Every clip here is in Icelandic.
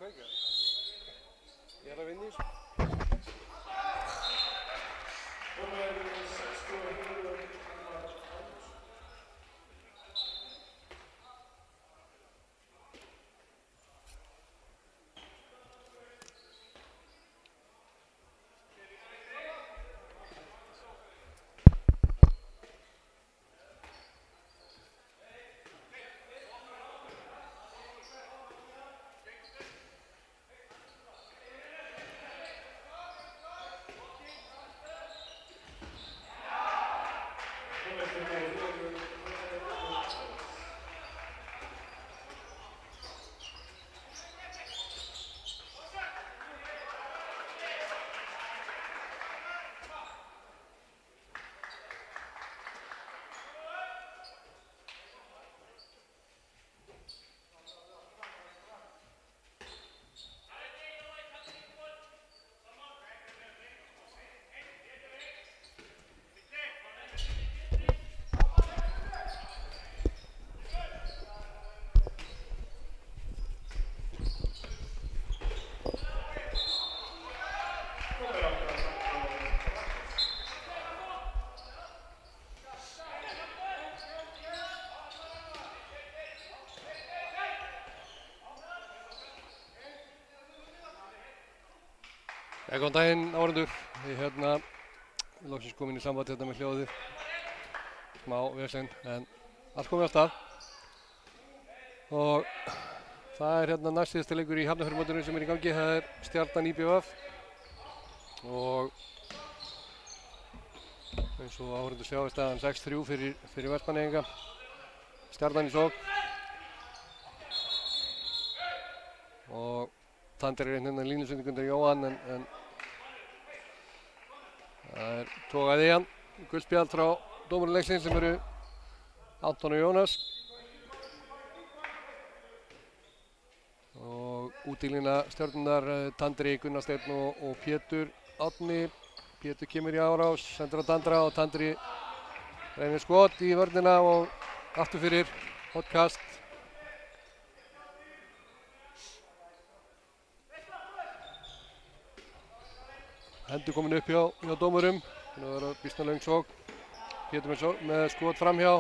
kveikja. Ég að vinna í þessu. Góðan daginn, áhorfendur. Ég loksins komin í samband með hljóðið. Smá vesen, en allt komið af stað. Og það næst síðasti leikur í Hafnarfjarðarmótinu sem í gangi. Það Stjarnan IBVF. Og eins og áhorfendur sjá staðan 6-3 fyrir Vestmannaeyinga. Stjarnan í sókn. Og Tandri línusendingundir Jóhann, en það tókað í hann. Guldspjald frá dómari leiksins sem eru Anton og Jónas. Og útílína Stjörnunar Tandri, Gunnar Steinn og Pétur Árni. Pétur kemur í árás, sendur á Tandra og Tandri reynir skot í vörnina og aftur fyrir hotkast. Hendur komin upp hjá dómurum. Það var býsna löng sókn. Pétur með skot framhjá.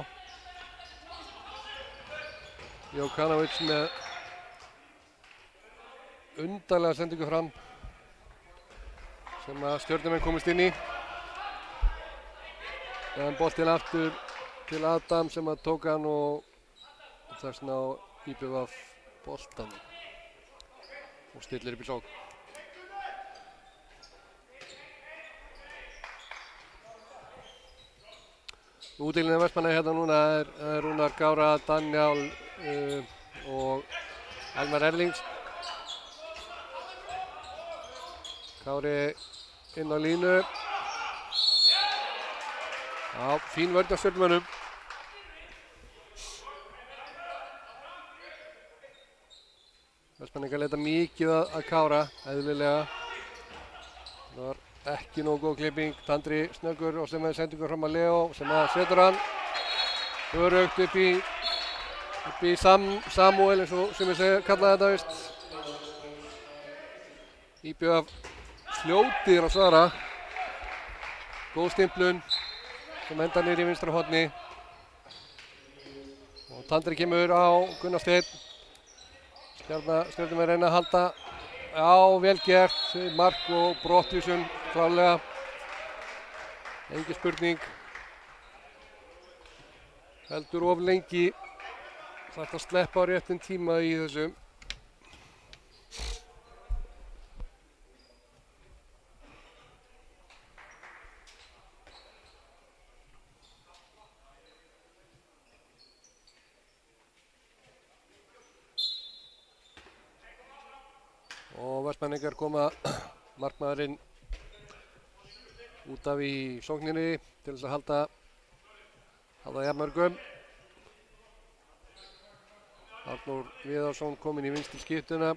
Jokanovic með undarlega sendingu fram sem að Stjörnumenn komist inn í. En boltinn aftur til Adam sem að tók hann og þess vegna á IBVF boltann og stillir upp í sókn. Útílinn Vestmannaeyja núna er Rúnar Gára, Daniel og Elmar Erlings. Gári inn á línu. Já, fín vörn af Stjörnumönnum. Vestmannaeyingar leita mikið að Kára, eðlilega. Það var ekki nógu góð klipping. Tandri snöggur og sem sendingur fram að Leo sem að setur hann örugt upp í Samuel eins og sem ég kallaði þetta vist. IBVF fljótir að svara. Góð stimplun sem endar niður í vinstra horni. Og Tandri kemur á Gunnar Steinn. Stjörnumenn reyna að halda. Já, vel gert. Mark og brottvísun klálega. Engin spurning. Heldur of lengi. Þarf að sleppa á réttum tíma í þessu. Og Vestmannaeyingar koma markmaðurinn út af í sókninni til þess að halda jafnmörgum. Arnór Viðarsson kominn í vinstri skiptuna.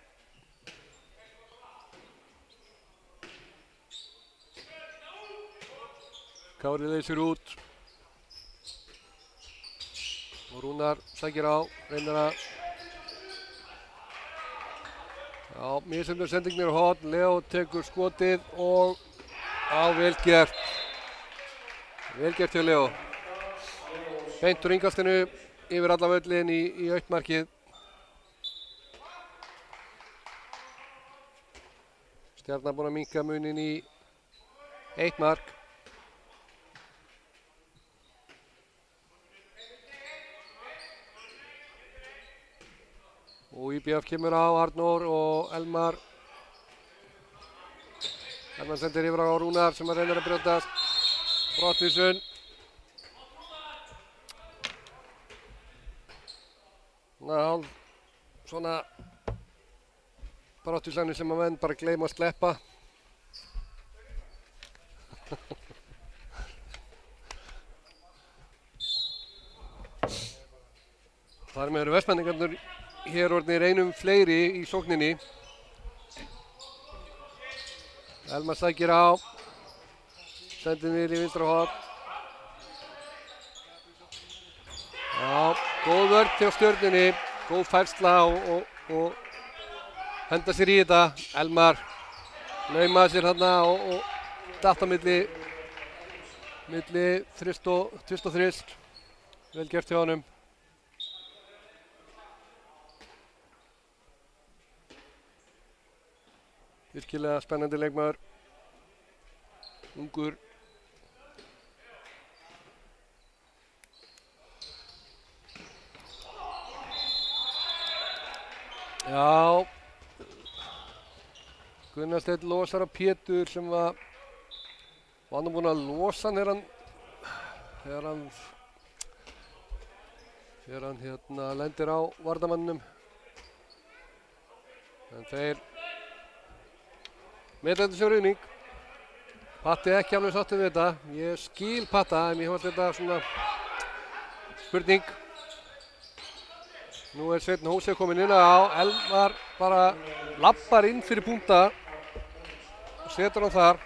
Kári leysir út. Og Rúnar sækir á, reynir að Já, misjafnar sendingar á horn. Leo tekur skotið og vel gert. Vel gert hjá Leo. Beint úr innkastinu yfir alla völlin í autt markið. Stjarnan búin að minnka munin í 1 mark. Og IBF kemur á Arnór og Elmar. Elmar sendir yfir á Rúnar sem að reynir að brjótast. Brottvísun. Svona brottvísanir sem að menn bara gleyma að sleppa. Þar með eru vestmanningarnir hér orðnir einum fleiri í sókninni. Elmar sækir á. Sendir niður í vinstra horn. Já, góð vörn hjá Stjörnunni. Góð færsla og henda sér í þetta. Elmar laumaði sér þarna og datt á milli þrist og þrist. Vel gert hjá honum. Virkilega spennandi leikmaður. Ungur. Já. Gunnar Steinn losar á Pétur sem var hann búinn að losa hann þegar hann lendir á varnarmanninum. En þeir meðlættu sér rauning. Patti ekki alveg sáttur við þetta. Ég skil Patta en ég fannst þetta svona spurning. Nú er Sveinn Hósef kominn inn á. Elmar bara lappar inn fyrir punkta og setur hann þar.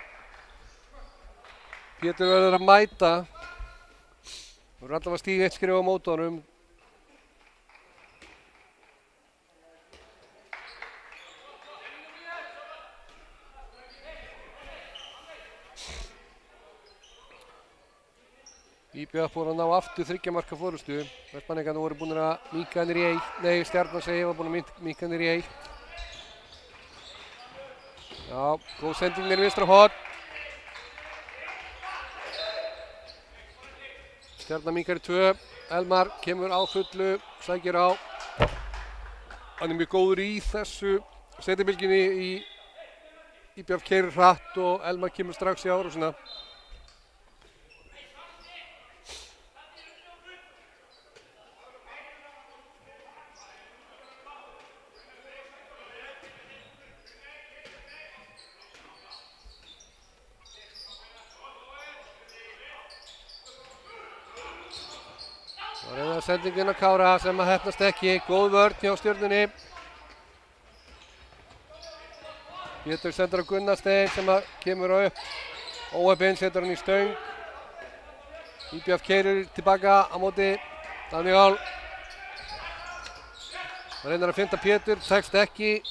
Pétur verður að mæta. Þú verður alltaf að stíga 1 skref á móti honum. IBF búin að ná aftur 3 marka forystu. Vestmanningarnir voru búin að minnka niður í 1. Nei, Stjarnan segi var búin að minnka niður í 1. Já, góð sending niður í vinstra horn. Stjarnan minnkar í 2. Elmar kemur á fullu, sækir á. Hann er mjög góður í þessu seinni í IBF keyrir hratt og Elmar kemur strax í árásina. Sendingin á Kára sem að heppnast ekki. Góð vörn hjá Stjörnunni. Pétur sendur á Gunnar Steinn sem að kemur á upp. Óheppinn setur hann í stöng. IBF keyrir tilbaka á móti Daniel. Það reynir að finna Pétur, tekst ekki.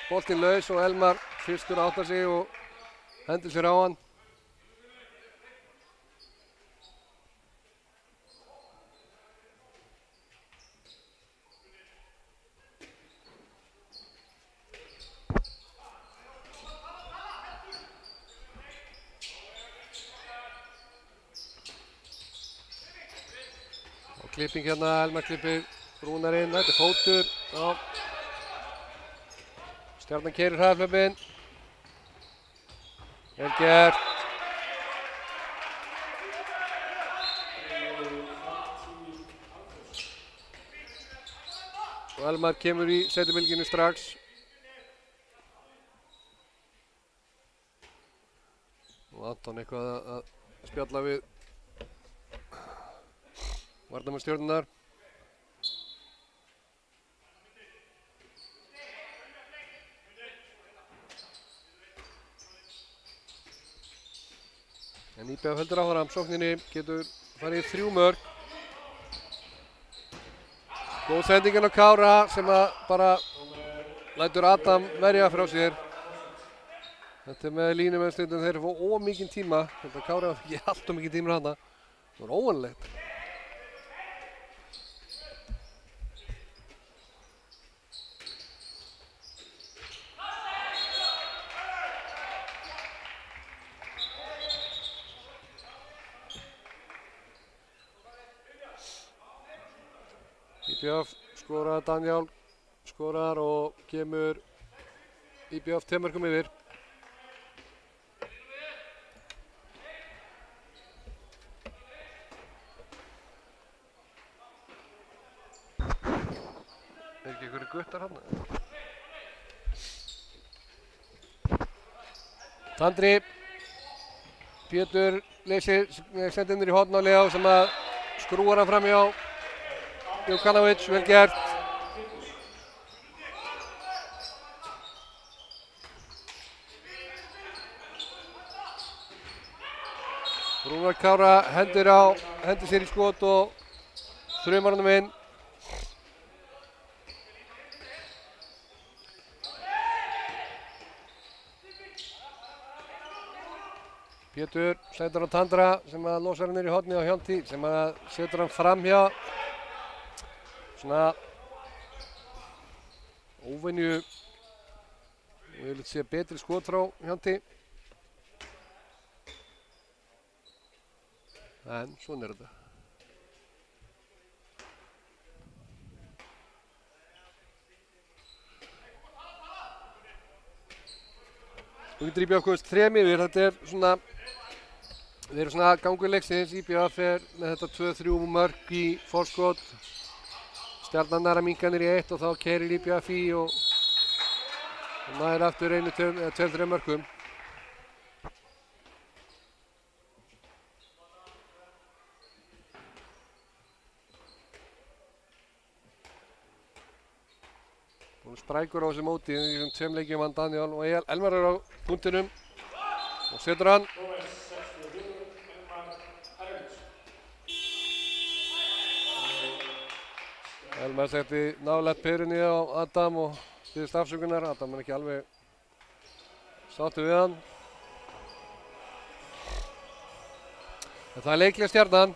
Boltinn laus og Elmar fyrstur áttar sig og hendur sér á hann. Klipping hérna, Elmar klippir Rúnar inn, þetta er fótur. Já. Stjarnan keyrir hraðflöpinn. Vel gert. Og Elmar kemur í setjubylginu strax. Og Anton eitthvað að spjalla við varnarmann Stjörnunnar. En IBF heldur áfram, sókninni getur farið í 3 mörk. Góð sendingin á Kára sem að bara lætur Adam verja frá sér. Þetta með línumenn stundum þeir fá ómikinn tíma. Þetta Kári hafa ekki allt mikinn tíma hana. Það var óvanlegt. IBF skorar, Daniel skorar og kemur IBF 2 mörkum yfir. Ekki einhverju guttar hann. Tandri Pétur leysir sendir í horn á Leó sem að skrúar hann fram hjá Jukanovic, vel gert. Rúnar Kára hendur sér í skot og þrumar honum inn. Pétur sendur hann Tandra sem að losar hann niður í horni á Hjalti sem að setur hann framhjá. Svona óvenju og ég vil sé betri skot frá Hjalti. En svona þetta. Undir IBF 3 yfir, þetta er svona við erum svona gangur leiksins. IBF með þetta 2-3 mörk í forskot. Stjarnan nær að minnka niður í 1 og þá keyrir IBF í og nær aftur 1-2-3 mörkum. Búinn sprækur á þessu móti í þessum 2 leikjum hann Daniel og Elmar er á punktinum og setur hann. Elmar setti nálægt perunni á Adam og biðst afsökunar. Adam er ekki alveg sáttur við hann. En það er leiklega Stjarnan.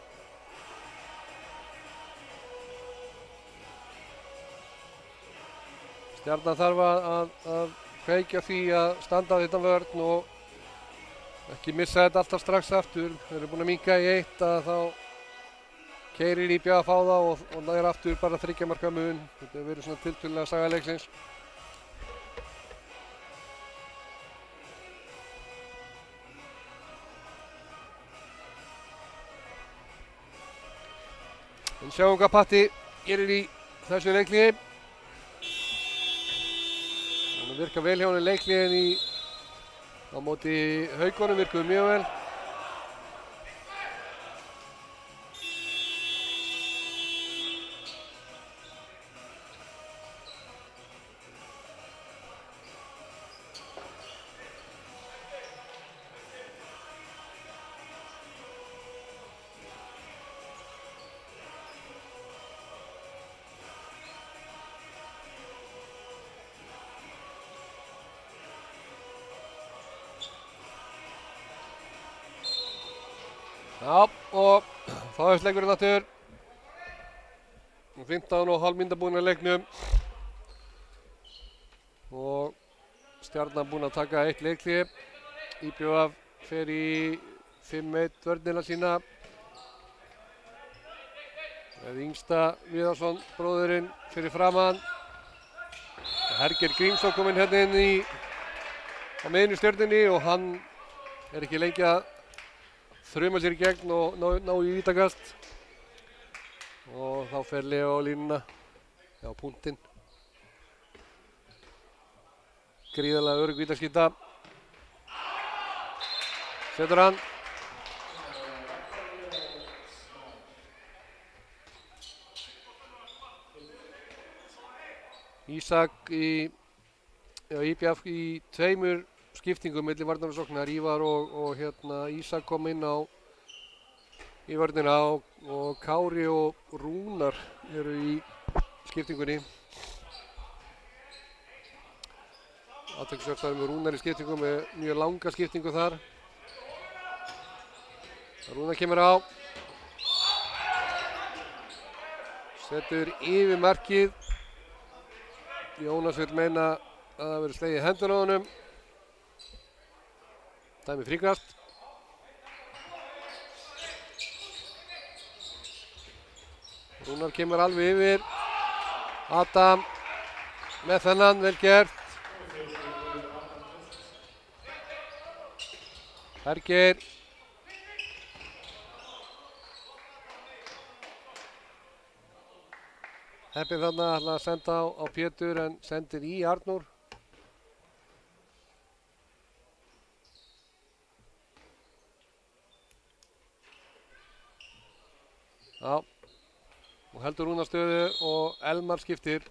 Stjarnan þarf að kveikja því að standa þetta vörn og ekki missa þetta alltaf strax aftur. Þeir eru búin að minnka í 1 að þá keyrir IBF á það og það er aftur bara 3 marka mun. Þetta hefur verið svona tiltölulega saga leiksins. En sjáum hvað Patti gerir í þessu leikliði. Hann virkar vel hjá hann í leikliðin á móti Haukunum, virkuðu mjög vel. Já, og þá hefst leikurinn aftur. 15,5 mínútur búin að leiknum. Og Stjarnan búin að taka 1 leikhlé. IBF fer í 5-1 vörnina sína. Með yngsta Viðarsson bróðurinn fyrir framann. Herger Grímsson kominn hérna inn á miðjunni Stjörnunni og hann er ekki lengi að þruma sér í gegn og ná í vítakast. Og þá fer Leo á línuna á punktinn. Gríðarlega örugg vítaskíta. Setur hann. Ísak IBF í 2 skiptingum milli varnar og sóknar. Ívar og Ísak kom inn í vörnina og Kári og Rúnar eru í skiptingunni. Athyglisvert með Rúnar í skiptingu með mjög langa skiptingu þar. Rúnar kemur á. Setur yfir markið. Jónas vil meina að það verið slegið hendur á honum. Dæmi fríkast. Rúnar kemur alveg yfir. Adam með þennan, vel gert. Hergeir. Heppinn þarna ætlaði að senda á Pétur en sendir í Arnór. Já, og heldur Rúnar stöðu og Elmar skiptir.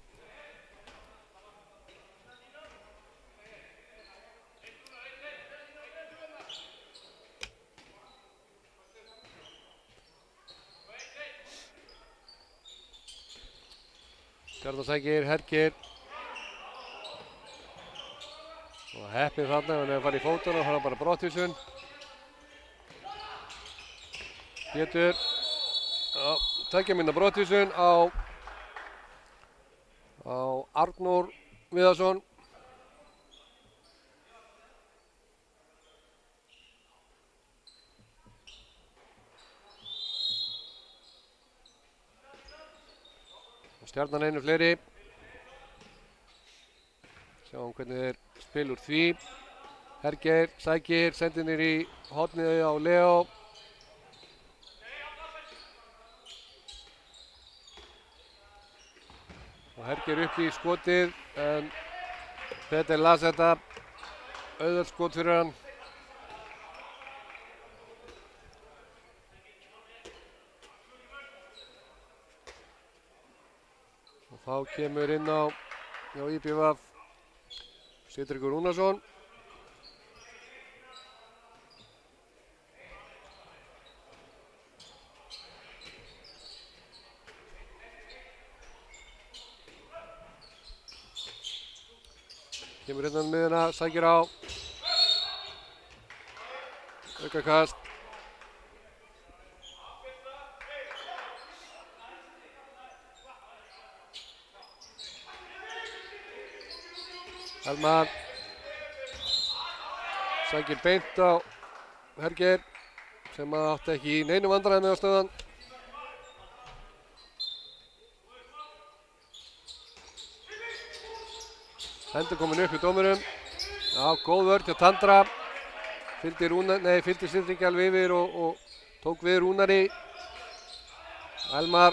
Stjarnan Hergeir. Og heppinn þarna, hann er að fara í fótana og fara bara brottvísun. Pétur. Já, tveggja mínútna brottvísun á Arnór Viðarsson. Stjarnan einu fleiri. Sjáum hvernig þeir spila úr því. Hergeir sækir, sendir niður í hornið á Leo. Og Hergeir upp í skotið en Peter las þetta. Auðvelt skot fyrir hann. Þá kemur inn á IBVF Sigtryggur Rúnarsson. Kemur innan miðuna, sækir á. Aukakast. Elmar sækir beint á Hergeir sem átti ekki í neinu vandræði með á stöðan. Hendur komin upp í dómurum. Já, góð vörn hjá Tandra. Fylgdi Sigtryggi alveg yfir og tók við Rúnari. Elmar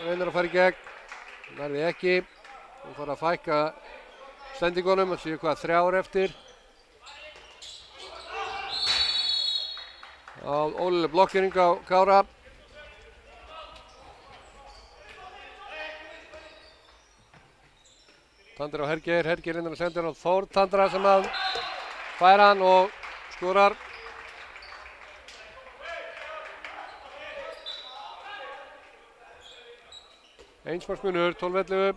reynir að fara í gegn. Nærði ekki. Hún fara að fækka sendingunum, það séu hvað 3 eftir. Ólileg blokkering á Kára. Tandri á Hergeir, Hergeir reynir að senda hann á Þór Tandra sem að fær hann og skorar. Einsmarksmunur, 12-11.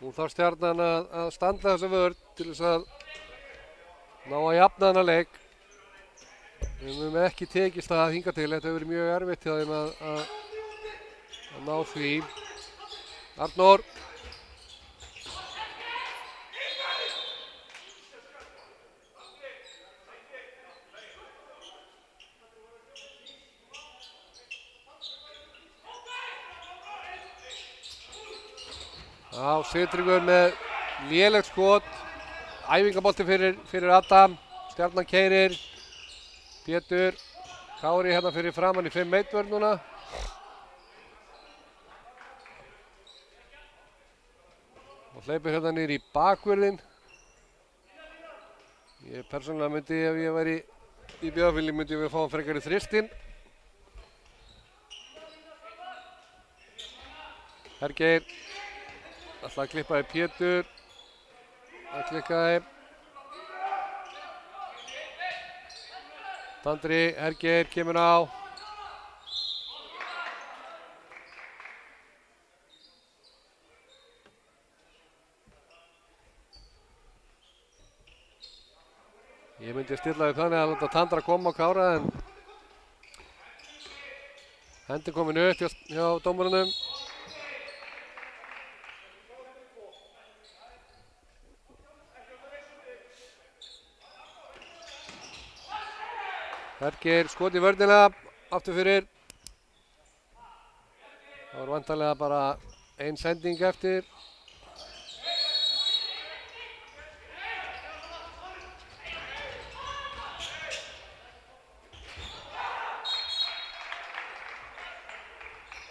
Nú þarf Stjarnan að standa þessa vörn til þess að ná að jafna þennan leik. Við höfum ekki tekist það hingað til. Þetta hefur verið mjög erfitt hjá þeim að ná því. Arnór. Já, Sigtryggur með lélegt skot. Æfingabolti fyrir Adam. Stjarnan keyrir. Pétur. Kári hérna fyrir framann í 5-1 vörn núna. Og hleypur hérna niður í bakvörðinn. Ég persónulega myndi, ef ég væri í Björnfili, myndi ég fá hann frekar í þristinn. Hergeir. Ætla að klippa í Pétur. Það klikkaði. Tandri, Hergeir kemur á. Ég myndi stilla upp þannig að láta Tandra koma á Kára en hendi komin upp hjá dómarunum. Hergeir skot í vörnina, aftur fyrir. Það var vantarlega bara ein sending eftir.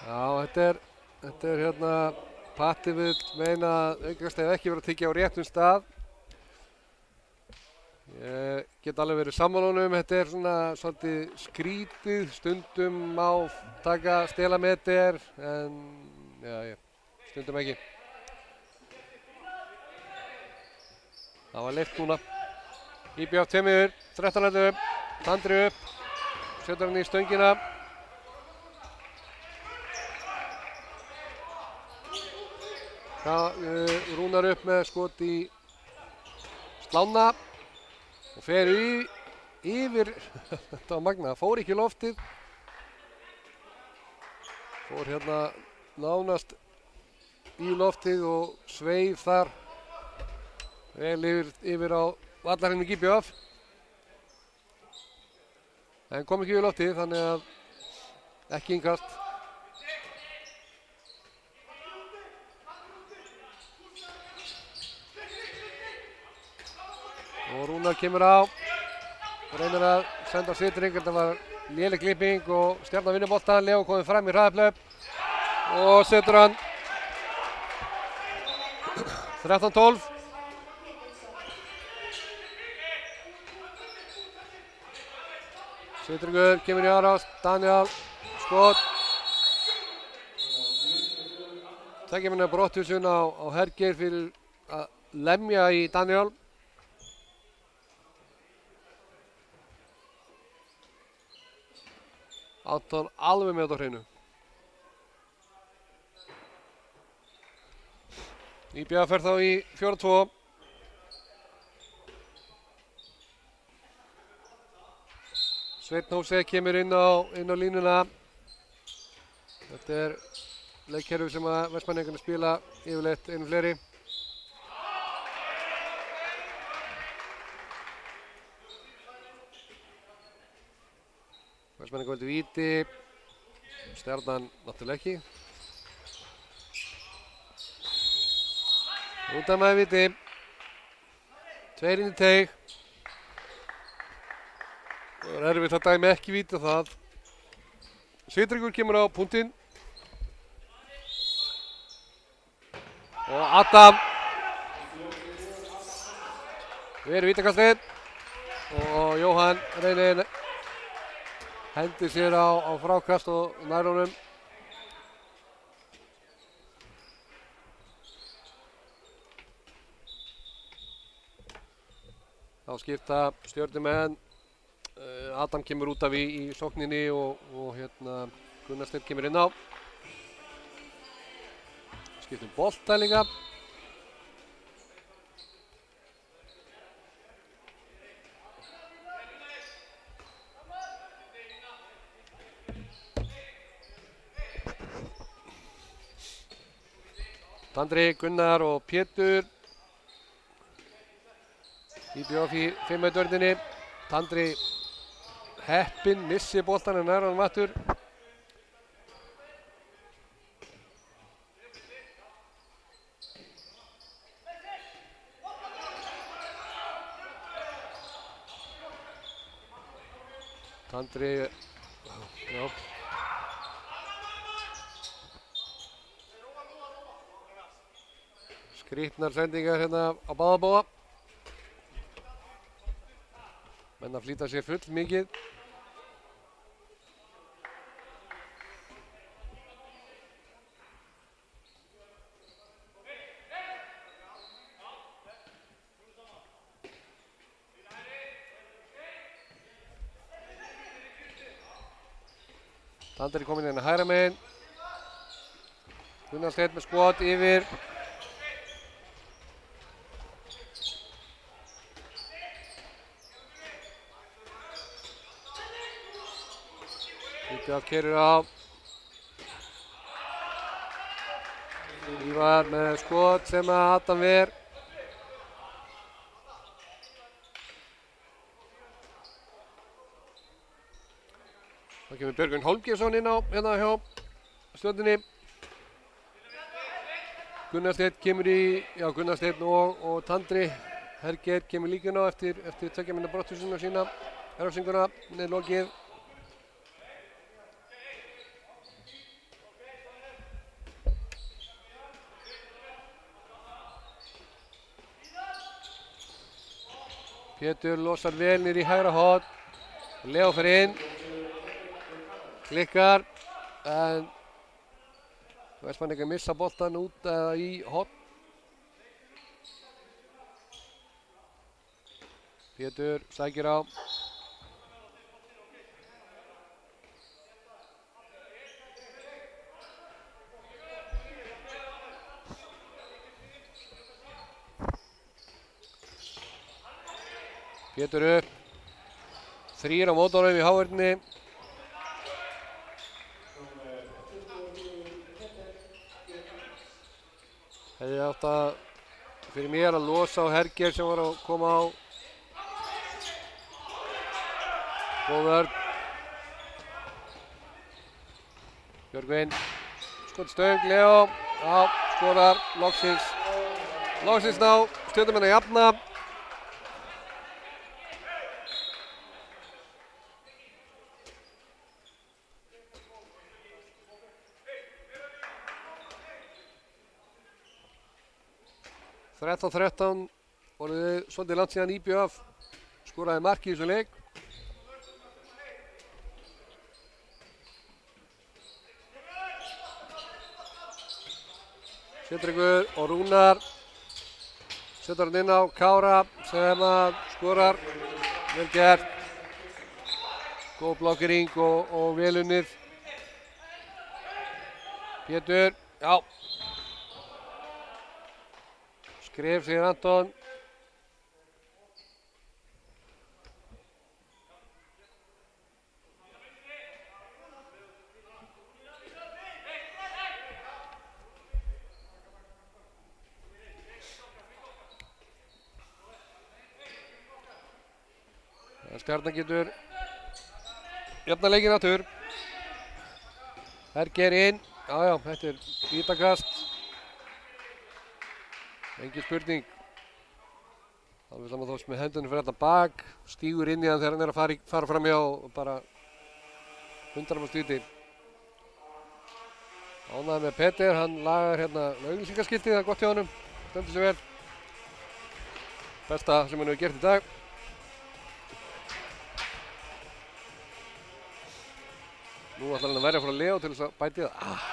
Já, þetta er hérna, Patti vill meina að aukastef ekki verið að tyggja á réttum stað. Ég get alveg verið sammála honum, þetta er svona svolítið skrítið, stundum má taka stela meter, en já, stundum ekki. Það var leyft núna. IBF 2, 13-11, Tandri upp, setur hann í stöngina. Rúnar upp með skot í slána og fer yfir, þetta var magna, fór ekki í loftið. Fór hérna nánast í loftið og sveif þar vel yfir á vallarhreinu IBF. En kom ekki í loftið, þannig að ekki innkast. Og Rúnar kemur á og reynir að senda Sitring. Þetta var léleg klipping og Stjarnan vinnur boltann. Leo komið fram í hraðaplöp og setur hann 13-12. Sitringur kemur í árás, Daniel, skot. Tveggja minna brottvísun á Hergeir fyrir að lemja í Daniel. Anton alveg með þetta á hreinu. IBF fer þá í 4-2. Sveinn Hóse kemur inn á línuna. Þetta er leikkerfi sem að Vestmannaeyingarnir spila yfirleitt einu fleiri. Vestmannaeyingar vildu víti, Stjarnan náttúrulega ekki. Út af með víti, 2 inn í teig. Það er erfitt að dæmi ekki víti það. Sitringur kemur á punktinn. Og Adam verið vítakastið. Og Jóhann reynir hendi sér á frákast og nær honum. Þá skipta Stjörnumenn. Adam kemur út af í sókninni og hérna Gunnar Steinn kemur inn á. Skiptum bolta líka. Tandri, Gunnar og Pétur. IBF í 5 vörninni. Tandri heppinn, missi boltan en nær honum aftur. Tandri, já. Skrýtnar sendingar hérna á báða bóða. Menn að flýta sér full mikið. Tandri kominn hérna hægra megin. Gunnar Steinn með skot yfir. IBF keyrir á. Ívar með skot sem að Adam ver. Það kemur Björgvin Hólmgeirsson inn á hérna hjá Stjörnunni. Gunnar Steinn kemur Gunnar Steinn og Tandri. Hergeir kemur líka inn á eftir 2 mínútna brottvísun á sína. Refsinguna er lokið. Pétur losar vel niður í hægra horn. Leo fer inn. Klikkar. En Vestmannaeyingar missa boltann út eða í horn. Pétur sækir á. Pétur upp. 3 á mótornum í hávörðinni. Hefði átt að fyrir mér að losa á Hergeir sem var að koma á. Góð vörn. Björgvin. Skotstöng, Leo. Já, skorar. Loksins. Loksins ná Stjörnumenn að jafna. (13-13) voruð svolítið langt síðan IBF skoraði mark í þessu leik. Sjöndryggur og Rúnar setur hann inn á Kára sem að skorar. Vel gert. Góð blokkering og vel unnið. Pétur, já. Skref, segir Anton. Stjarnan getur jafna leikinn aftur. Hergeir inn. Já, þetta er vítakast. Engin spurning. Alveg saman þóst með hendunum fyrir þetta bak. Stígur inn í hann þegar hann er að fara fram hjá og bara 100% víti. Ánægður með Peter, hann lagar hérna auglýsingaskiltið, það er gott hjá honum. Stendur sig vel. Besta sem hann hefur gert í dag. Nú ætlar hann að verja frá Leo til þess að bæti það.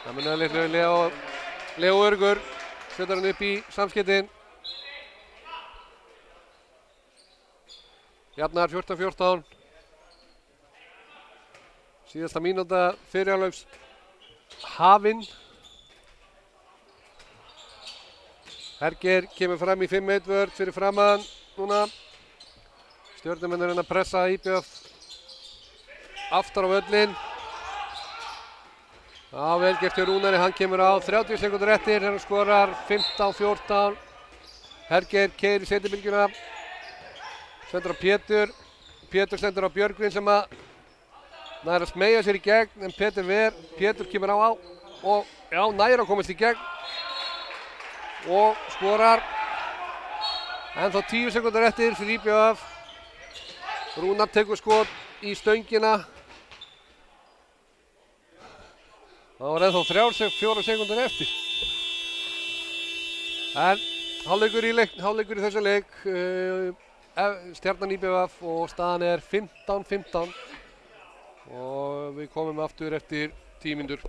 Það munið að litlu Leo örgur. Setur hann upp í samskiptin. Jafnar 14-14. Síðasta mínúta fyrir hálfleiks hafinn. Hergeir kemur fram í 5-1 vörn fyrir framan núna. Stjörnumenn er að pressa IBF aftar á völlinn. Já, vel gert hjá Rúnari, hann kemur á 30 sekúndur eftir, hann skorar 15-14. Hergeir keyrir í seinni sendur á Pétur. Pétur sendur á Björgvin sem að nær að smeygja sér í gegn, en Pétur kemur á og já, nær að komast í gegn og skorar. En þá 10 sekúndur eftir fyrir IBF. Rúnar tekur skot í stöngina. Það var ennþá 4 sekúndur eftir. En hálfleikur í þessu leik. Stjarnan IBF og staðan er 15-15. Og við komum aftur eftir 10 mínútur.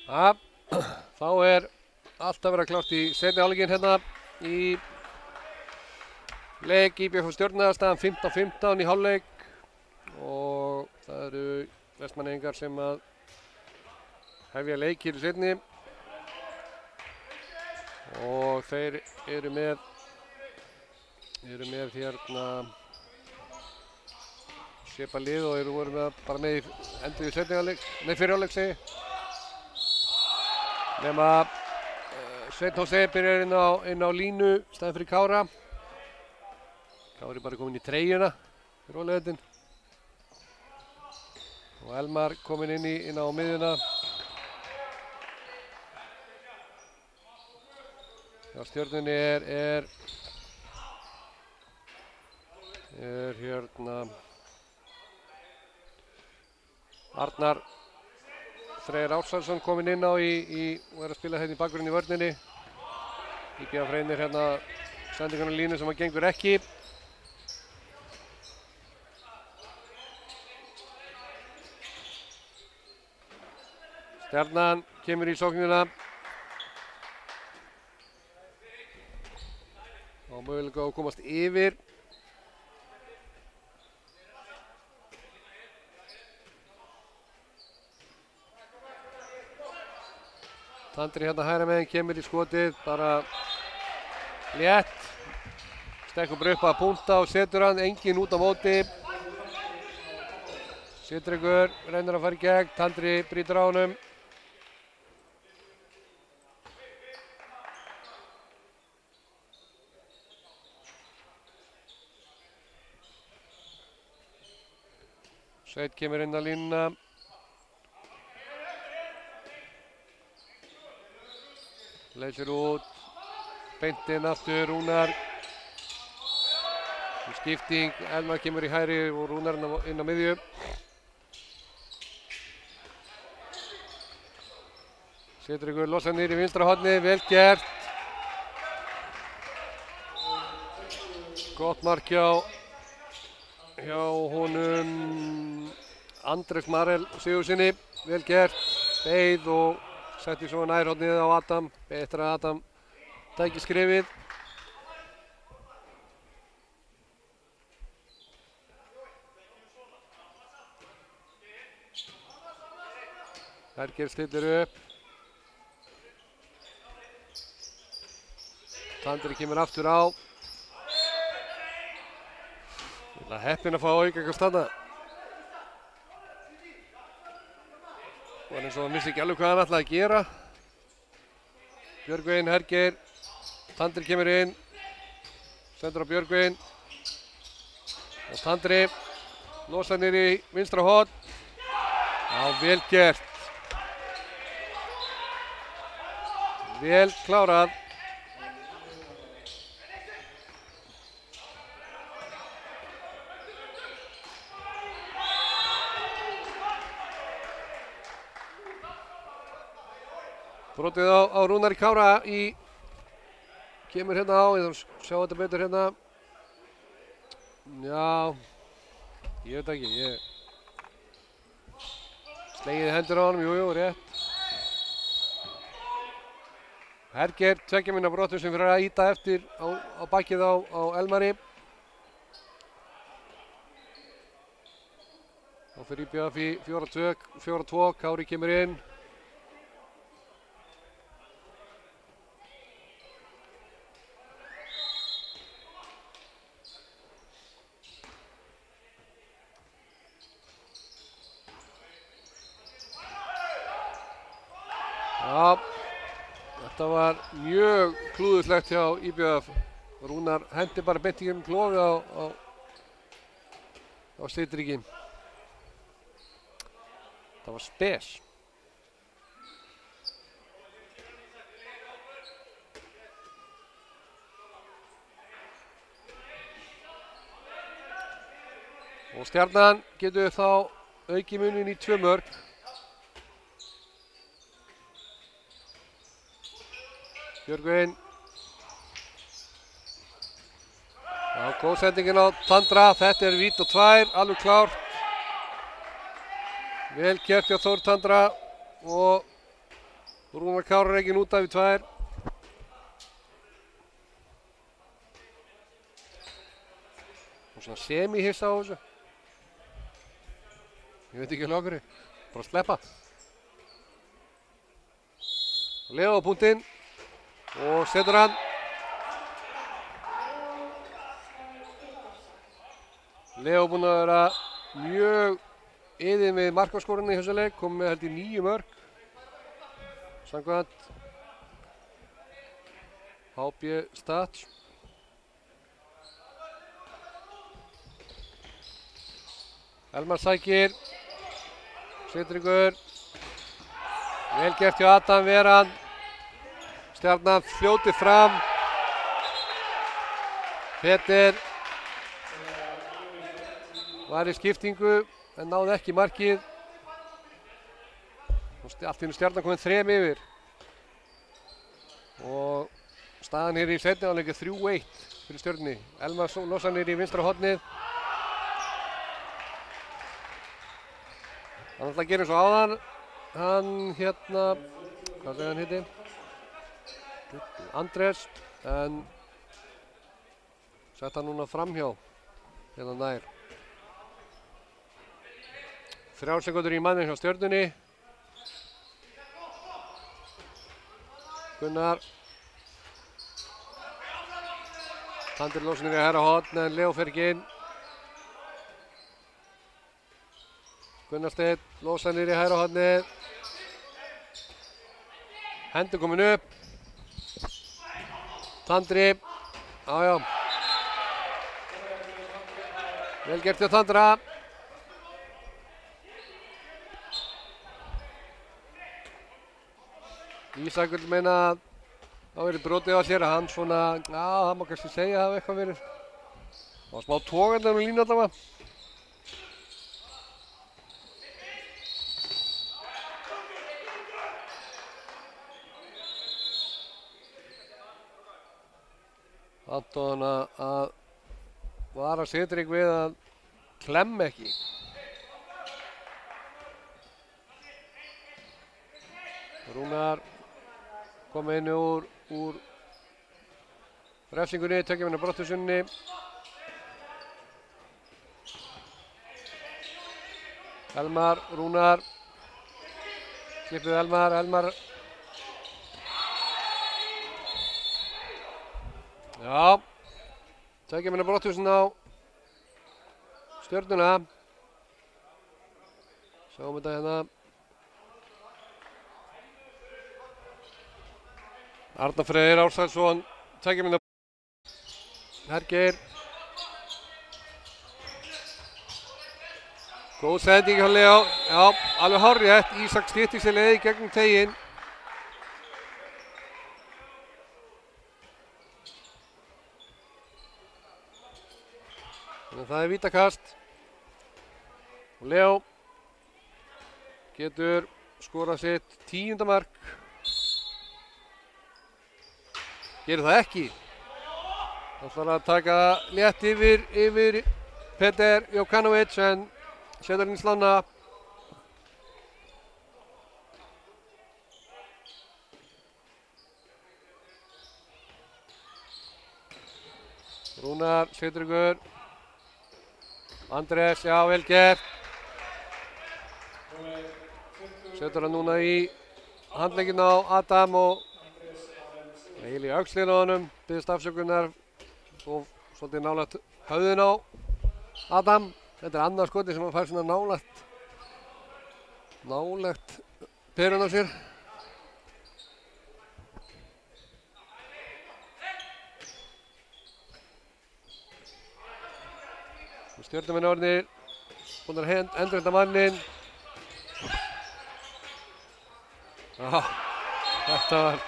Þá allt að vera klárt í seinni hálfleikinn hérna í leik IBF Stjörnuna, 15-15 í hálfleik og það eru Vestmannaeyingar sem að hefja leik hér í seinni og þeir eru með hérna svipað lið og voru bara með í endur í seinni hálfleik, nei fyrri hálfleik segi nema Sveinn Hósi byrjar inn á línu staðinn fyrir Kára. Kári bara kominn í treyjuna fyrir rólegheitin. Og Elmar kominn inn á miðjuna. Já, Stjörnunni er hérna Arnar Freyr Ársælsson kominn inn á og að spila hérna í bakgrunni í vörninni. IBF reynir hérna sendingarnar línu sem að gengur ekki. Stjarnan kemur í sóknina. Og mögulega að komast yfir. Tandri hérna hægra megin kemur í skotið, bara létt. Stekkur bara upp að púnta og setur hann, enginn út á móti. Sitringur reynir að fara í gegn, Tandri brýtur á honum. Sveit kemur inn á línuna. Leysir út, beint inn aftur, Rúnar. Skipting, Elmar kemur í hægri og Rúnar inn á miðju. Sitringur losar niður í vinstra horni, vel gert. Gott mark hjá honum Andrés Marel Sigurðssyni, vel gert. Beið og setti svo nærhornið á Adam, betra að Adam tæki skrifið. Herger stillir upp. Tandri kemur aftur á. Heppinn að fá auka eitthvað standa. Var eins og hann vissi ekki alveg hvað hann ætlaði að gera. Björgvin, Hergeir, Tandri kemur inn, sendur á Björgvin og Tandri losar niður í vinstra horn. Já, vel gert. Vel klárað. Brotið á Rúnari Kára kemur hérna á, ég þarf að sjá þetta betur hérna. Já, ég veit ekki, slegið hendur á honum, jú, rétt. Herger, 2 mínútna brotið sem fyrir að ýta eftir á bakið á Elmari. Þá fyrir IBF í 4-2, Kári kemur inn. Já, þetta var mjög klúðuslegt hjá IBF. Rúnar hendi bara beint í klofið á Sitringi. Það var spes. Og Stjarnan getur þá aukið munin í 2 mörk. Björgvin. Já, góð sendingin á Tandra, þetta víti og 2, alveg klárt. Vel gert hjá Þór Tandra og Rúnar Kári rekinn út af í 2. Og svona semi-hissa á þessu. Ég veit ekki alveg okkur. Bara sleppa. Leo á punktinn. Og setur hann. Leo búinn að vera mjög iðinn við markaskorunni í þessu leik. Kom með held í 9 mörk. Samkvæmt HB Stats. Elmar sækir. Setur ykkur. Vel gert hjá Adam Veran. Stjarnan fljótið fram. Peter var í skiptingu en náði ekki markið. Allt í einu Stjarnan kominn 3 yfir. Og staðan hér í seinni hálfleik er 3-1 fyrir Stjörnunni. Elmar losar niður í vinstra hornið. Hann ætla að gera eins og áðan. Hann hvað segði hann hitti? Andrés, en sett hann núna framhjá hérna nær. 3 sekúndur í mannin hjá Stjörnunni. Gunnar. Tandri losar niður í hægra horn en Leo fer ekki inn. Gunnar Steinn losar niður í hægra hornið. Hendur komin upp. Tandri. Jájá. Vel gert hjá Tandra. Ísak vil meina að það verið brotið á sér að hann svona, það má kannski segja að það hafi eitthvað verið. Það var smá togandi með línu allavega. Anton að vara Sitrik við að klemma ekki. Rúnar kom inn úr refsingunni, tekja minna brotthúsunni. Elmar, Rúnar. Klippið Elmar. Já, tekja minna brotthúsun á Stjörnuna. Sjáum þetta hérna. Arnar Freyr Ársælsson, tekja minna Hergeir. Góð sending hjá Leo. Já, alveg hárrétt. Ísak styttir sér leið í gegnum teginn. Þannig að það er vítakast. Og Leo getur skorað sitt 10. mark. Gerir það ekki. Það ætlar að taka létt yfir Peter Jokanovic en setur inn í slána. Rúnar setur ykkur. Andrés, já, vel gert. Setur hann núna í handlegginn á Adam og Egil í öxlinn á honum, biðst afsökunar og svolítið nálægt höfðin á Adam. Þetta er annað skoti sem hann fær svona nálægt perun á sér. Stjörnumenn orðnir búin að endurheimta manninn. Já, þetta var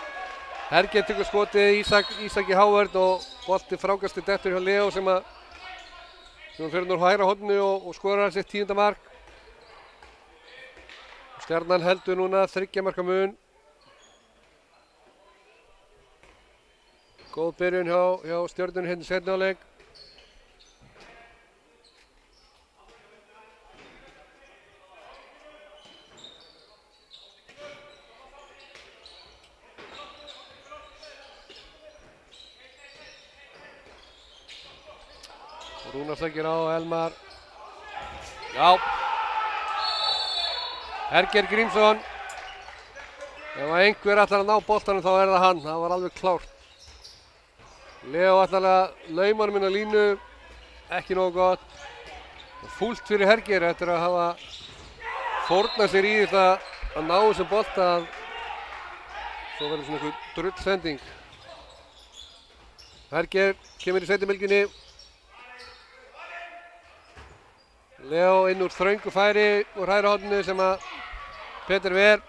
Hergeir tekur skotið, Ísak í hávörn og bolti frákasti dettur hjá Leo sem fyrir úr hægra horninu og skorar sitt 10. mark. Stjarnan heldur núna 3 marka mun. Góð byrjun hjá Stjörnunni hérna í seinni hálfleik. Rúnar sækir á Elmar. Já. Herger Grímsson. Ef einhver ætlar að ná boltanum þá það hann. Það var alveg klárt. Leo ætlar að lauma hann inn á línu. Ekki nógu gott. Fúlt fyrir Herger eftir að hafa fórnað sér í þetta að ná þessum bolta. Svo verður svona einhver drullsending. Herger kemur í seinni Leo inn úr þröngu færi úr hægra horninu sem að Peter ver.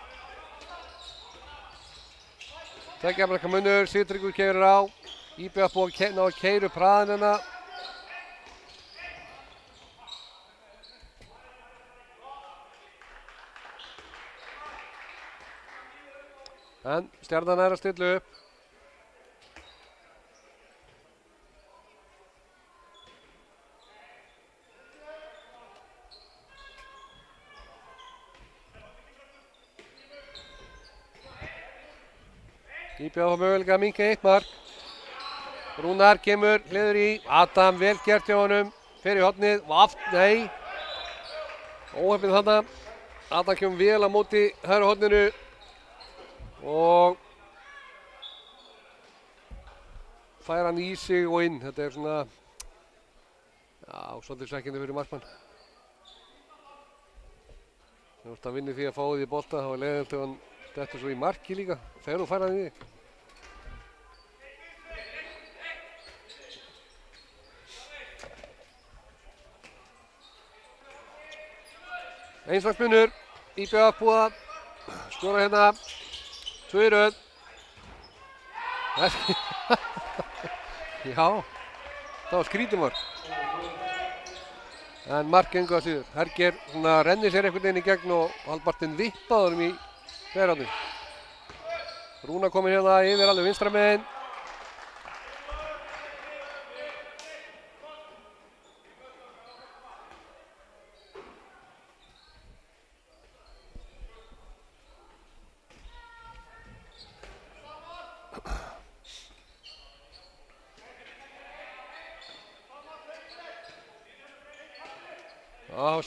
Tveggja marka munur, Sigtryggur keyrir á. IBF búið að ná að keyra upp hraðan hérna. En Stjarnan að stilla upp. IBF á möguleika að minnka 1 mark. Rúnar kemur, hliður í. Adam vel gert hjá honum. Fer í hornið. Nei. Óheppinn þarna. Adam kemur vel á móti hægra horninu. Og fær hann í sig og inn. Þetta svona, já, svolítið svekkjandi fyrir markmann. Það vorst að vinna því að fá því bolta. Það var leiðilegt ef hann dettur svo í marki líka. Þegar þú fær hann í því. Einslagsmunur. IBF búið að skora hérna. 2 í röð. Já, það var skrítumörk. En mark engu að síður. Herger rennir sér einhvern veginn í gegn og Hallbartinn vippaði honum í hverjarni. Rúnar kominn hérna yfir alveg vinstra megin.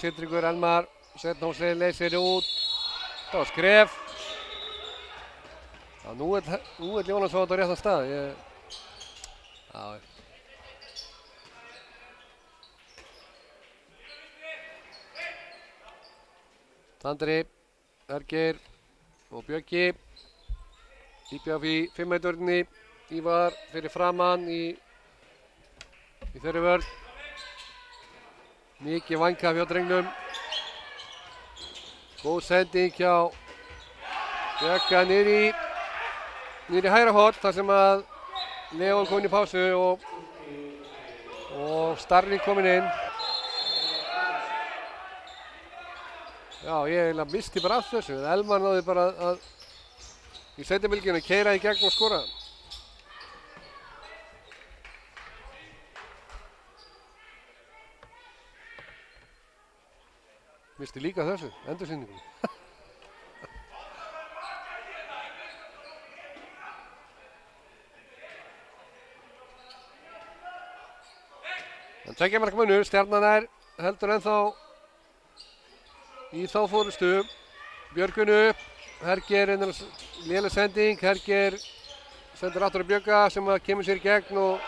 Sigtryggur Elmar, Setnhómsleið leysir út. Það var skref. Já, nú er Jónas á réttan stað. Já. Tandri, Herger og Bjöggi. IBF í 5-1-vörninni. Ívar fyrir framann í þeirri vörn. Mikið vængkaf hjá drengnum. Góð sending hjá Bjögga niður í hægra horn þar sem að Leon kom inn í pásu og Starri kominn inn. Já, ég eiginlega misti bara af þessu. Elmar náði bara að í seinni bylgjunni keyra í gegn og skora. Misti líka þessu, endursýningunni. En tveggja marka munur, Stjarnan heldur ennþá í þá fórustu. Björgun upp, Herger léleg sending, Herger sendir aftur að Bjögga sem kemur sér í gegn og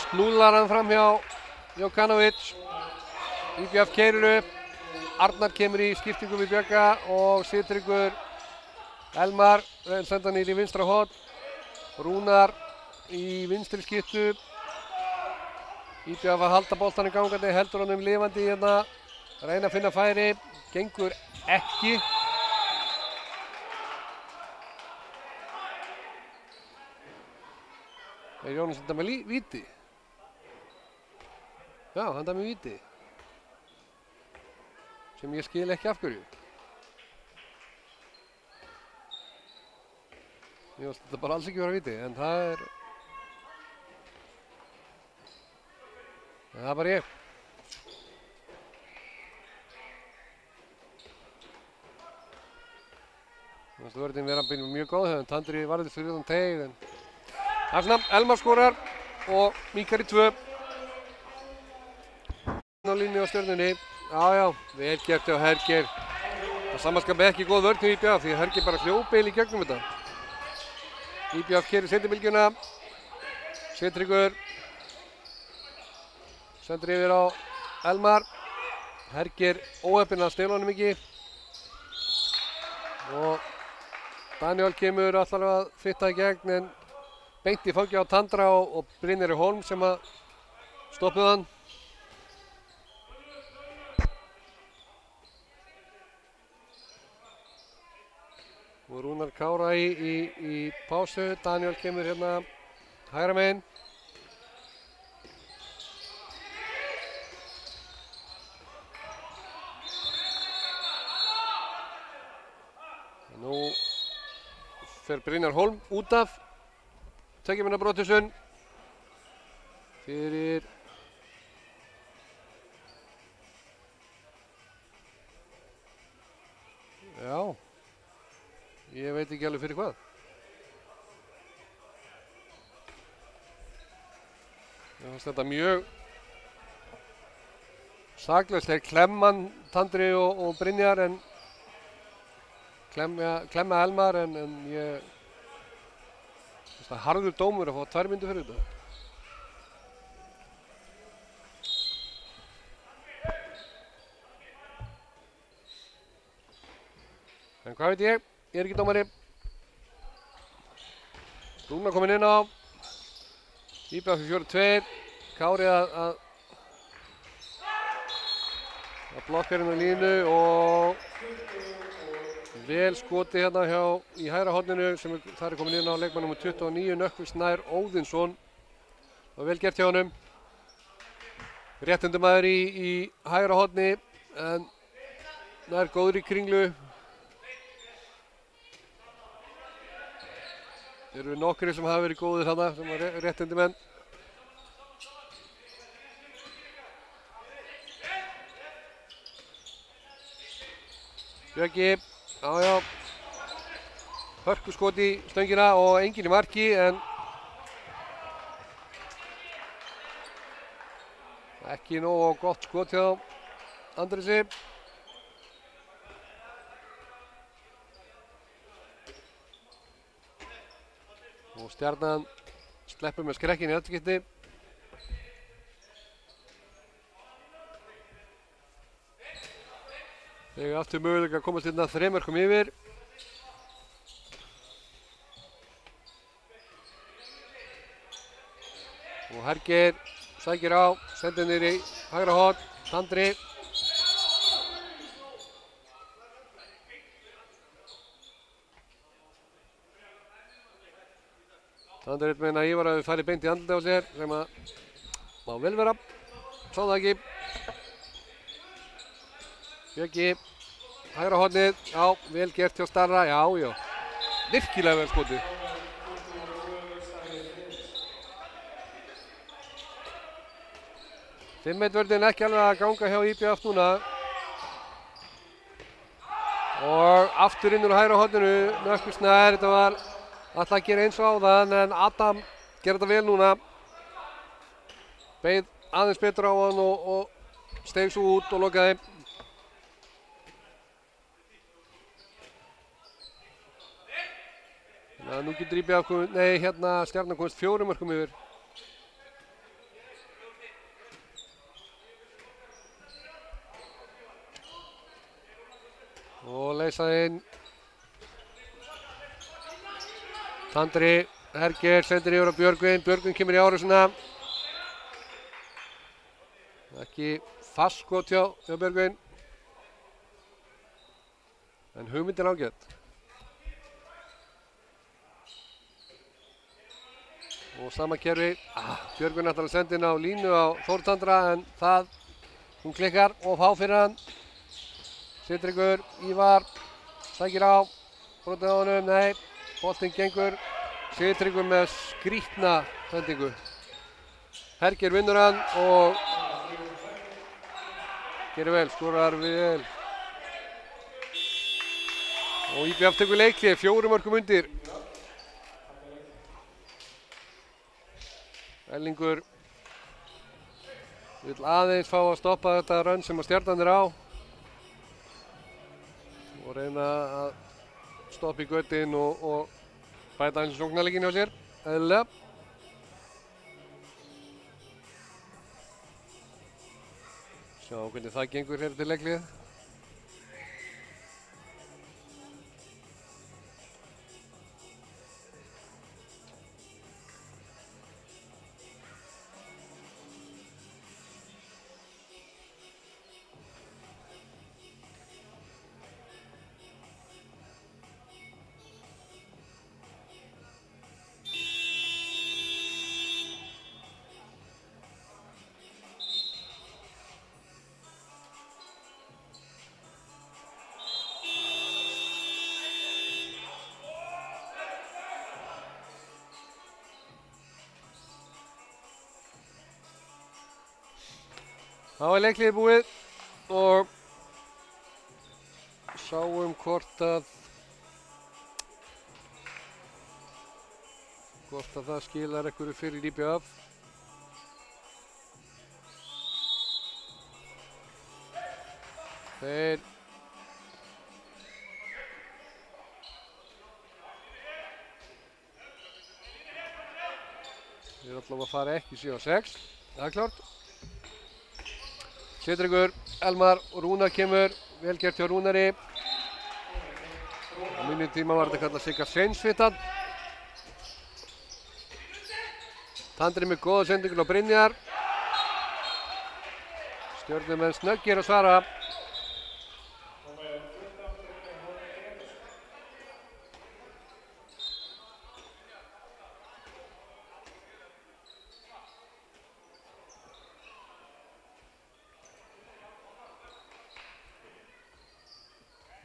snúlar hann fram hjá Jokanovic. IBF keyrir upp. Arnar kemur í skiptingu við Bjögga og Sigtryggur Elmar senda hann í vinstra horn. Rúnar í vinstri skiptu. IBF að halda boltanum gangandi, heldur honum lifandi hérna. Reyna að finna færi, gengur ekki. Er Jónas þetta með víti? Já, hann þetta með víti. Sem ég skil ekki af hverju. Mér finnst þetta bara alls ekki vera víti, en það er bara ég. Mér finnst vörðin vera mjög góð, en Tandri varði fyrir utan teig. Það er svona, Elmar skorar og minnkar í 2. á línu á Stjörnunni. Já, vel gert hjá Hergeir. Það samanskapi ekki góð vörn hjá IBF því Hergeir bara hljópeil í gegnum þetta. IBF keyrir seinni Sigtryggur sendir yfir á Elmar. Hergeir óheppinn að stela honum ekki. Og Daniel kemur allar að fitta í gegn en beint í fangi á Tandra og Brynjari Holm sem að stoppuð hann. Og Rúnar Kára í pásu. Daniel kemur hérna hægra megin. Nú fer Brynjar Holm út af. Tekja minna brotissun. Fyrir já. Ég veit ekki alveg fyrir hvað. Mér fannst þetta mjög saklaust. Þeir klemma Tandri og Brynjar en klemma Elmar en ég finnst það harður dómur að fá 2 mínútur fyrir þetta. En hvað veit ég? Ég er ekki dómari. Rúnar kominn inn á. IBF 4-2. Kári að blokkar hérna línu og vel skoti hérna í hægra horninu sem þar er kominn inn á leikmann nr. 29 Nökkvi Snær Óðinsson. Það var vel gert hjá honum. Réttindamaður í hægra horni en nær góður í kringlu. Þeir eru nokkri sem hafa verið góðir þarna sem var réttindi menn. Björki, já. Hörku skot í stöngina og enginn í marki en ekki nógu gott skot hjá Andresi. Og Stjarnan sleppur með skrekkin í öllskipti. Þegar aftur möguleika að komast hérna 3 mörkum yfir. Og Hergeir sækir á, sendir niður í hægra horn, Tandri. Tandri meina að Ívar hafi farið beint í andlitið á sér sem að má vel vera. Sá það ekki. Björki, hægra hornið, já, vel gert hjá Starra, já. Virkilega vel skotið. Fimmvörðin ekki alveg að ganga hjá IBF núna. Og aftur inn úr hægra horninu, Nökkvi Snær, þetta var alltaf að gera eins og áðan en Adam gerði þetta vel núna. Beið aðeins betur á hann og steig svo út og lokaði. Þannig að nú getur IBF Stjarnan komist 4 mörkum yfir. Og leysa inn. Tandri, Hergeir sendir yfir á Björgvin. Björgvin kemur í árásina. Ekki fast skot hjá Björgvin. En hugmyndin ágætt. Og sama kerfi. Björgvin ætlar að senda inn á línu á Þór Tandra en hún klikkar og fá fyrir hann. Sigtryggur, Ívar, sækir á. Brotið á honum, nei. Boltinn gengur. Sigtryggur með skrítna sendingu. Hergeir vinnur hann og gerir vel, skorar vel. Og IBF tekur leikhlé, 4 mörkum undir. Ellingur Vill aðeins fá að stoppa þetta rönn sem að Stjarnan er á og reyna að stoppa í göttin og bæta hans sóknarleikinn hjá sér, eðlilega. Sjá hvernig það gengur hér til leiklið. Þá er leikliðið búið og sáum hvort að það skilar einhverju fyrir IBF. Þeir eru allavega að fara ekki 7-6, það er klárt. Sigtryggur, Elmar og Rúnar kemur, vel gert hjá Rúnari. Á mínum tíma var þetta kallað Sigga Sveinsvitan. Tandri með góða sendingun á Brynjar. Stjörnumenn snöggir að svara.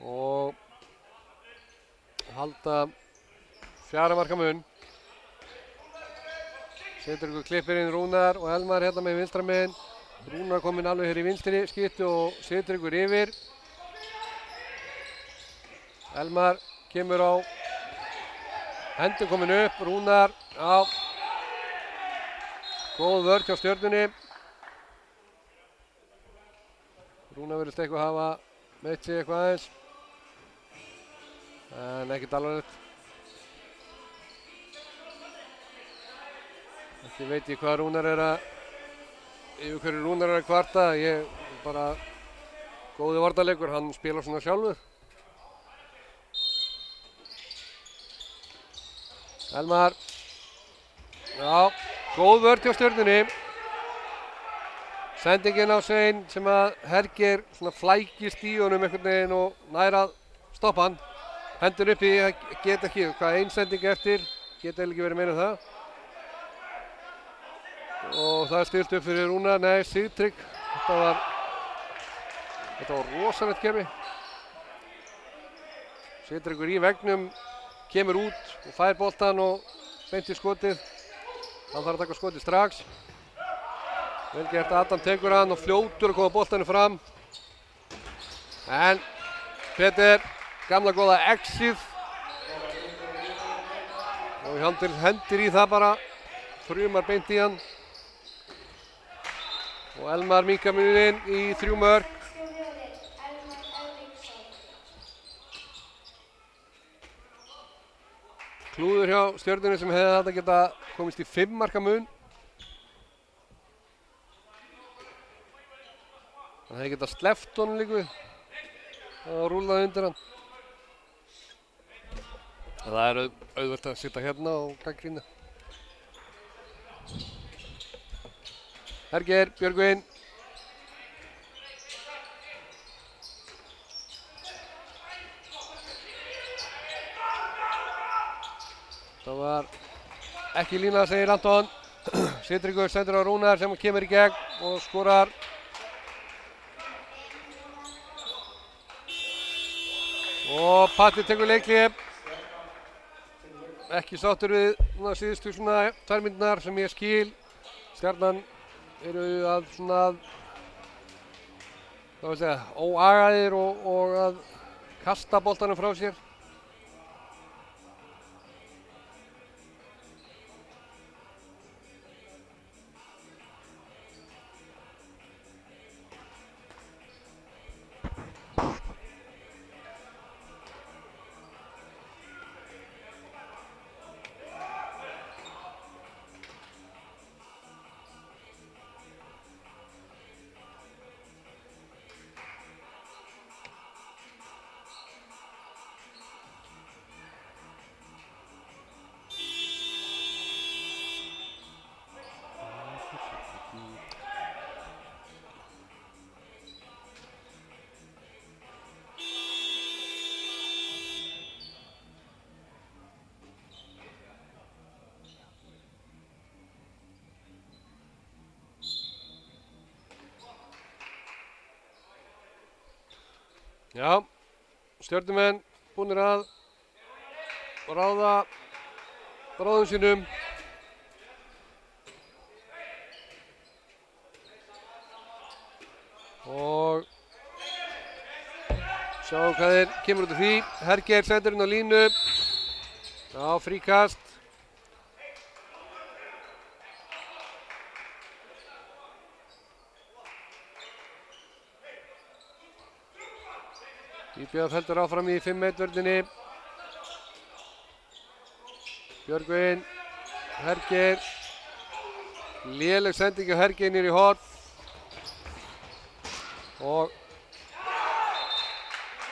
Og halda 4 marka mun. Sigtryggur klippir inn Rúnar og Elmar hérna með vinstra megin. Rúnar kominn alveg hér í vinstri skiptu og Sigtryggur yfir. Elmar kemur á hendur komin upp, Rúnar á góð vörn hjá Stjörnunni. Rúnar virðist eitthvað hafa meitt sig eitthvað aðeins. En ekkert alvarlegt. Ekki veit ég hvað Rúnar er að yfir hverju Rúnar er að kvarta. Ég bara góði varnarleikur, hann spilar svona sjálfur. Elmar. Já, góð vörn hjá Stjörnunni. Sendingin á Svein sem að Hergir svona flækist í honum einhvern veginn og nær að stoppa hann. Hendur uppi, geta ekki, hvað ein sending eftir, geta ekki verið meira en það. Og það er stilt upp fyrir Rúnar, nei, Sigtrygg. Þetta var rosalegt kerfi. Sigtryggur í veggnum, kemur út og fær boltann og beint í skotið. Hann þarf að taka skotið strax. Vel gert, Adam tekur hann og fljótur að koma boltanum fram. En Peter, gamla góða X-ið. Og hendir í það bara, þrjumar beint í hann. Og Elmar minkar muninn í 3 mörk. Klúður hjá Stjörnunni sem hefði þetta geta komist í 5 marka mun. Það hefði getað sleppt honum líka við og rúlað undir hann. Það er auðvelt að sitja hérna og gagnrýna. Hergir, Björgvin. Það var ekki lína, segir Anton. Sigtryggur sendur á Rúnar sem kemur í gegn og skorar. Og Patti tekur leikhlé. Ekki sáttur við síðustu svona 2 mínúturnar sem ég skil. Stjarnan eru að svona óagaðir og að kasta boltanum frá sér. Já, Stjörnumenn búnir að ráða ráðum sínum. Og sjáum hvað kemur út af því. Hergeir sendur inn á línu. Já, fríkast. IBF heldur áfram í 5-1 vörninni. Björgvin, Hergeir. Léleg sending á Hergeir niður í horn. Og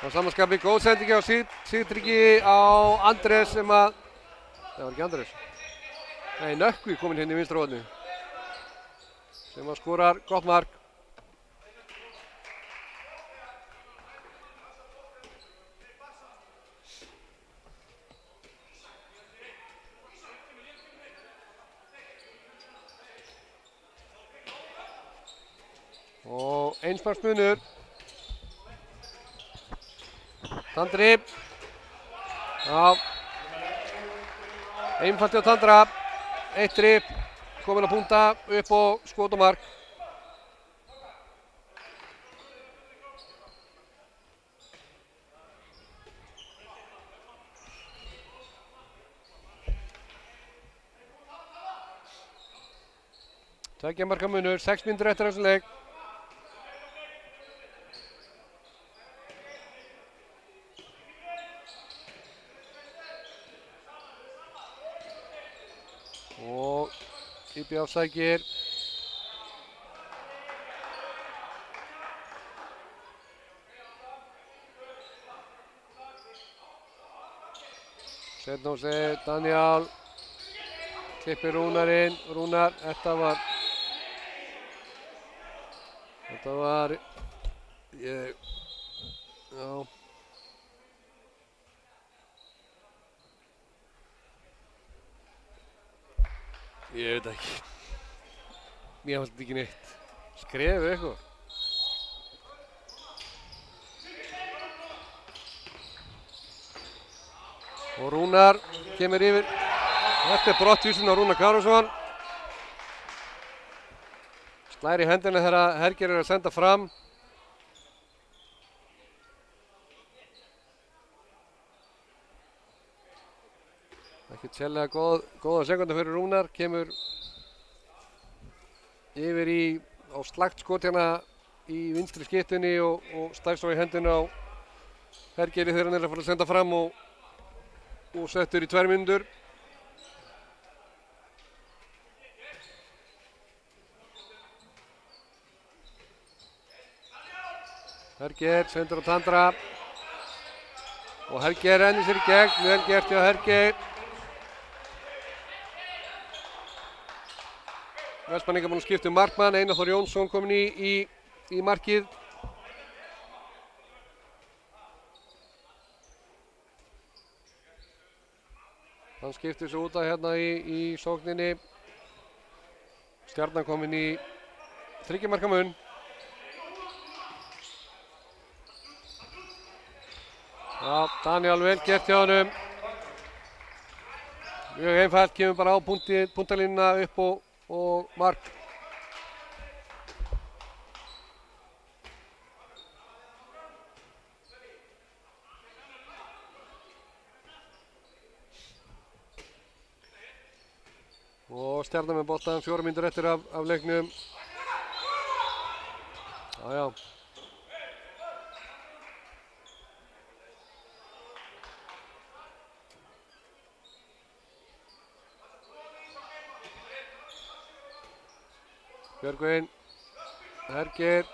á samanskapi góð sending á Sigtryggi á Andrés sem að... Það var ekki Andrés. Nei, Nökkvi kominn hérna í vinstra horni. Sem að skorar gott mark. Og einsmarksmunur. Tandri. Já. Einfalt hjá Tandra. Eitt drip. Komin að punta upp og skot og mark. Tveggja marka munur. 6 mínútur eftir þessum leik. Og IBF sækir setna á sig Daniel klippir Rúnarinn. Rúnar, þetta var já. Ég veit ekki. Mér fannst þetta ekki neitt. Skrefið eitthvað. Og Rúnar kemur yfir. Þetta er brottvísun á Rúnar Karlsson. Slær í hendina þegar Hergeir er að senda fram. Ekki sérlega góða sekunda fyrir Rúnar. Kemur yfir á slagt skot hérna í vinstri skiptunni og stæst svo í hendina á Hergeiri þegar hann er að fara að senda fram og settur í 2 mínútur. Hergeir sendur á Tandra og Hergeir rennir sér í gegn. Vel gert hjá Hergeir. Vestmanningar búinn að skipta markmann. Einar Þór Jónsson kominn í markið. Hann skiptir sig út af hérna í sókninni. Stjarnan kominn í 3 marka mun. Já, Daniel vel gert hjá honum. Mjög einfalt, kemur bara á puntalínuna upp og mark. Og Stjarnan með boltann 4 mínútur eftir af leiknum. Já. Björgvin, Hergeir,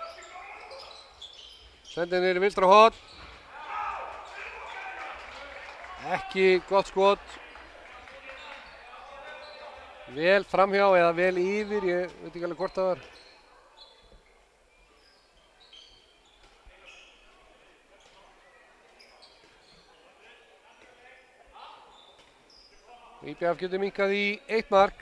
sendir niður í vinstra horn. Ekki gott skot. Vel framhjá eða vel yfir, ég veit ekki alveg hvort það var. IBF getur minnkað í 1 mark.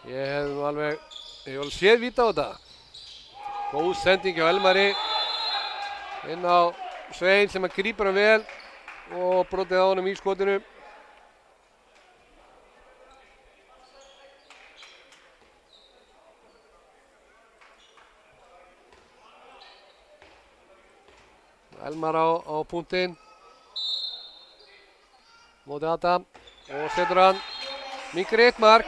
Ég hef nú alveg séð víta á þetta. Góð sending hjá Elmari. Inn á Svein sem að grípur hann vel og brotið á honum í skotinu. Elmar á punktinn. Móti Adam og setur hann. Minnkar 1 mark.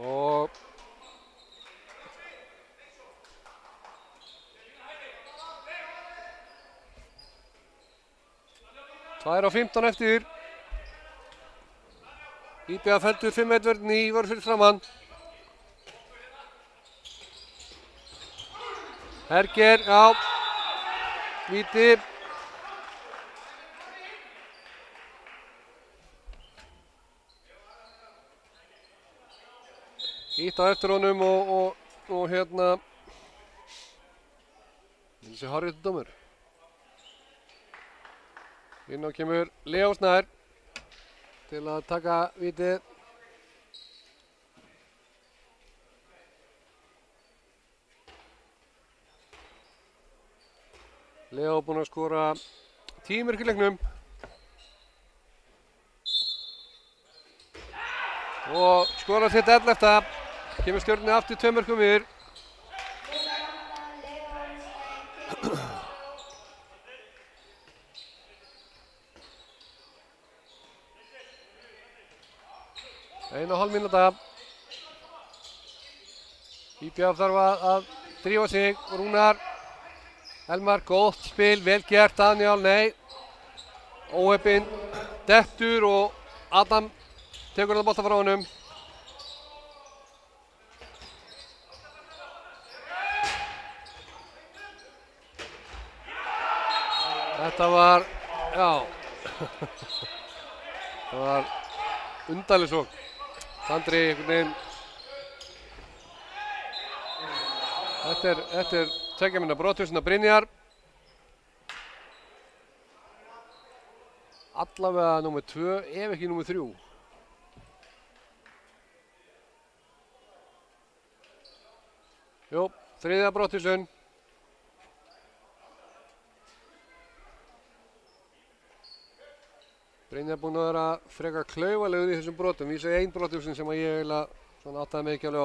Og tvær á 15 eftir. IBF heldur 5-1 vörn í vörn fyrir framann. Herger, já, víti. Ítt á eftir honum og hérna þessi hárréttur dómur. Inn á kemur Leó Snær til að taka vítið. Leó búinn að skora 10 mörk í leiknum. Og skorar sitt 11. Kemur Stjörnunni aftur 2 mörkum yfir. Einu og hálf mínúta. IBF þarf að drífa sig. Rúnar. Elmar, gott spil, vel gert. Daniel, nei. Óheppinn dettur og Adam tekur það bolta frá honum. Þetta var, já, það var undarleg sókn. Tandri einhvern veginn. Þetta er 2 mínútna brottvísun af Brynjar. Allavega númer 2, ef ekki númer 3. Jú, 3. brottvísun. Brynjar búinn að vera frekar klaufalegur í þessum brotum. Ég segi 1 brottvísun sem að ég eiginlega áttaði mig ekki alveg á.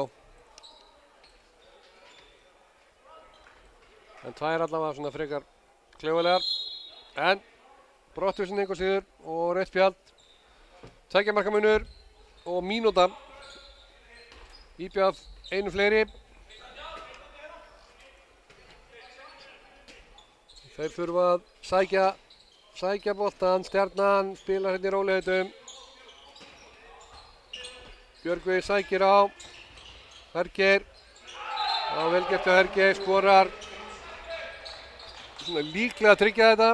En 2 allavega svona frekar klaufalegar. En brottvísun einhver síður og rautt spjald. 2 marka munur og mínúta. IBF einu fleiri. Þeir þurfa að sækja boltan. Stjarnan spilar hérna í rólegheitum. Björgvin sækir á. Herger. Já, vel gert hjá Herger. Skorar. Svona líklega að tryggja þetta.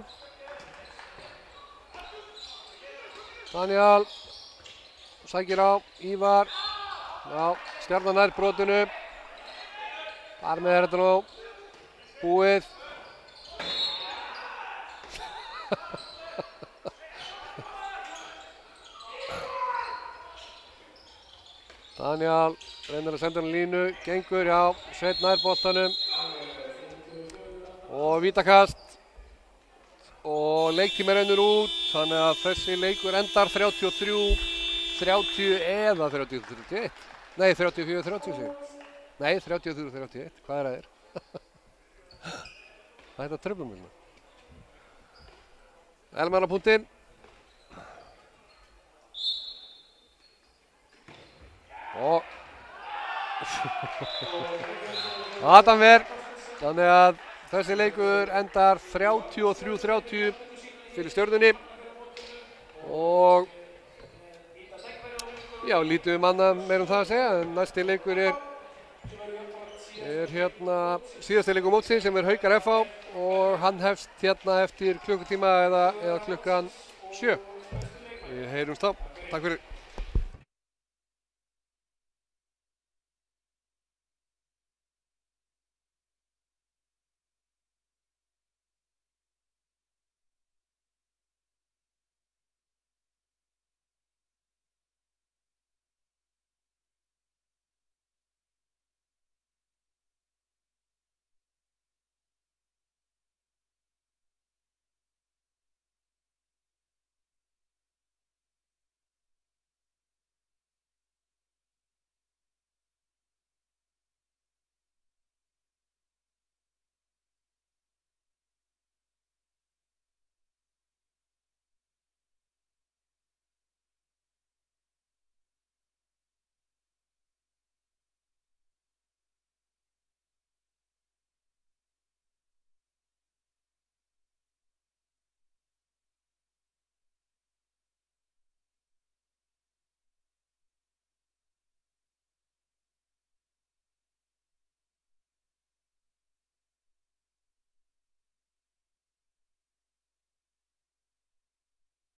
Daniel. Sækir á. Ívar. Já, Stjarnan nær brotinu. Þar með er þetta nú búið. Daniel reynir að senda hann línu, gengur, já, Sveinn nær boltanum og vítakast og leiktími rennur út, þannig að þessi leikur endar 33-30 eða 33-31. Nei, 34-30 Nei, 33-31, hvað er það þér? Það er tröflum hérna. Elmar á punktinn. Og Adam ver. Þannig að þessi leikur endar 33-30 fyrir Stjörnunni. Og já, lítið annað meira það að segja, en næsti leikur er hérna síðasti leikur mótsins sem er Haukar FH og hann hefst hérna eftir klukkutíma eða klukkan 7. Við heyrumst þá. Takk fyrir.